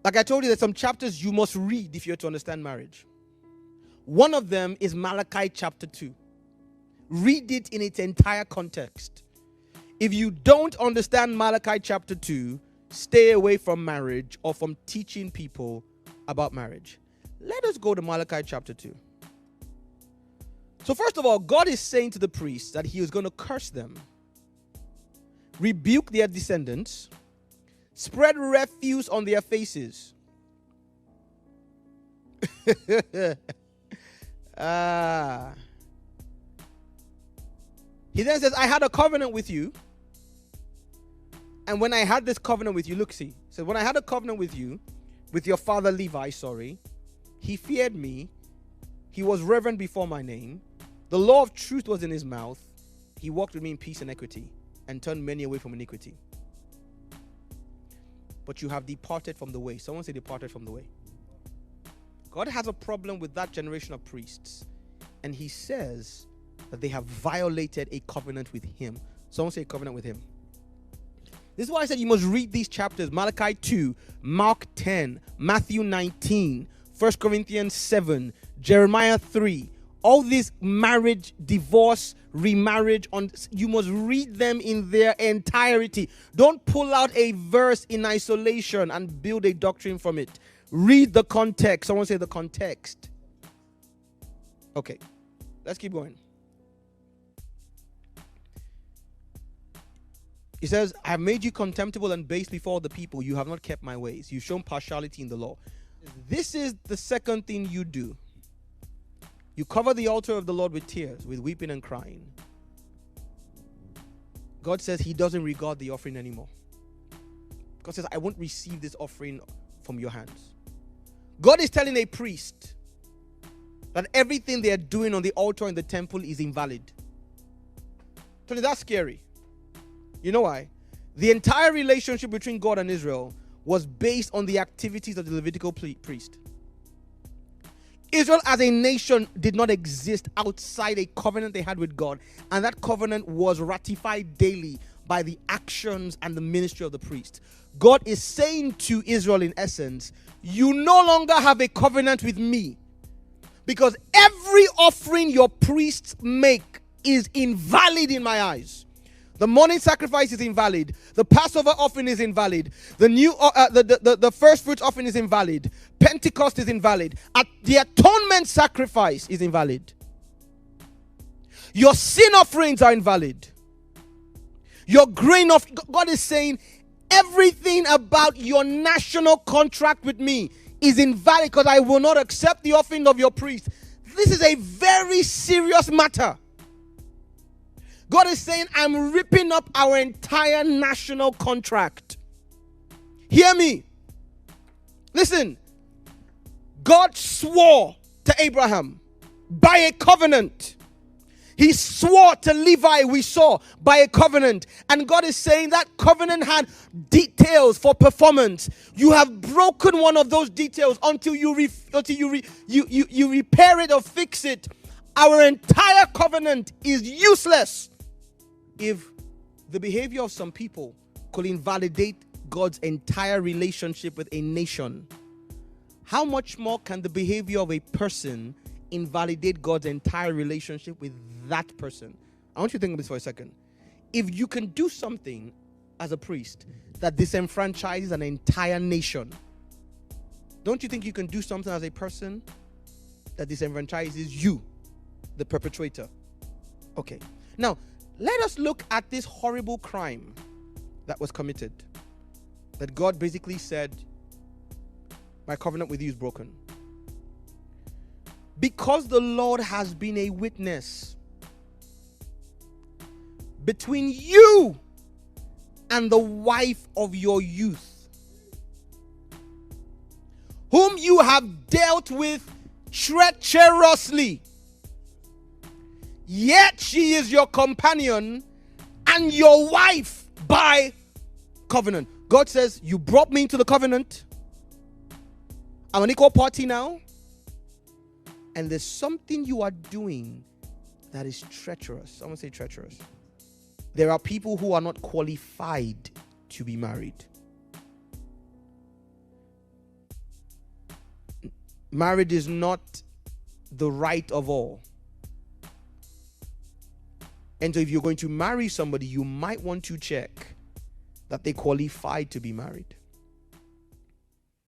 Like I told you, there's some chapters you must read if you're to understand marriage. One of them is Malachi chapter 2. Read it in its entire context. If you don't understand Malachi chapter 2, stay away from marriage or from teaching people about marriage. Let us go to Malachi chapter 2. So first of all, God is saying to the priests that he is going to curse them, rebuke their descendants, spread refuse on their faces. He then says, I had a covenant with you. And when I had this covenant with you, look, see. So when I had a covenant with you, with your father Levi, he feared me. He was reverent before my name. The law of truth was in his mouth. He walked with me in peace and equity and turned many away from iniquity. But you have departed from the way. Someone say departed from the way. God has a problem with that generation of priests. And he says that they have violated a covenant with him. Someone say covenant with him. This is why I said you must read these chapters. Malachi 2, Mark 10, Matthew 19, 1 Corinthians 7, Jeremiah 3. All these marriage, divorce, remarriage, you must read them in their entirety. Don't pull out a verse in isolation and build a doctrine from it. Read the context. Someone say the context. Okay, let's keep going. He says, I have made you contemptible and base before the people. You have not kept my ways. You've shown partiality in the law. This is the second thing you do. You cover the altar of the Lord with tears, with weeping and crying. God says he doesn't regard the offering anymore. God says, I won't receive this offering from your hands. God is telling a priest that everything they are doing on the altar in the temple is invalid. Tell you, that's scary. You know why? The entire relationship between God and Israel was based on the activities of the Levitical priest. Israel as a nation did not exist outside a covenant they had with God, and that covenant was ratified daily by the actions and the ministry of the priest. God is saying to Israel, in essence, you no longer have a covenant with me, because every offering your priests make is invalid in my eyes. The morning sacrifice is invalid. The Passover offering is invalid. The first fruits offering is invalid. Pentecost is invalid. The atonement sacrifice is invalid. Your sin offerings are invalid. Your grain of God is saying everything about your national contract with me is invalid, because I will not accept the offering of your priest. This is a very serious matter. God is saying, I'm ripping up our entire national contract. Hear me. Listen. God swore to Abraham by a covenant. He swore to Levi, we saw, by a covenant. And God is saying that covenant had details for performance. You have broken one of those details until you repair it or fix it. Our entire covenant is useless if the behavior of some people could invalidate God's entire relationship with a nation. How much more can the behavior of a person invalidate God's entire relationship with that person? I want you to think of this for a second. If you can do something as a priest that disenfranchises an entire nation, don't you think you can do something as a person that disenfranchises you, the perpetrator? Okay. Now, let us look at this horrible crime that was committed. That God basically said, my covenant with you is broken. Because the Lord has been a witness between you and the wife of your youth, whom you have dealt with treacherously. Yet she is your companion and your wife by covenant. God says, you brought me into the covenant. I'm an equal party now. And there's something you are doing that is treacherous. I want to say treacherous. There are people who are not qualified to be married. Marriage is not the right of all. And so if you're going to marry somebody, you might want to check that they qualify to be married.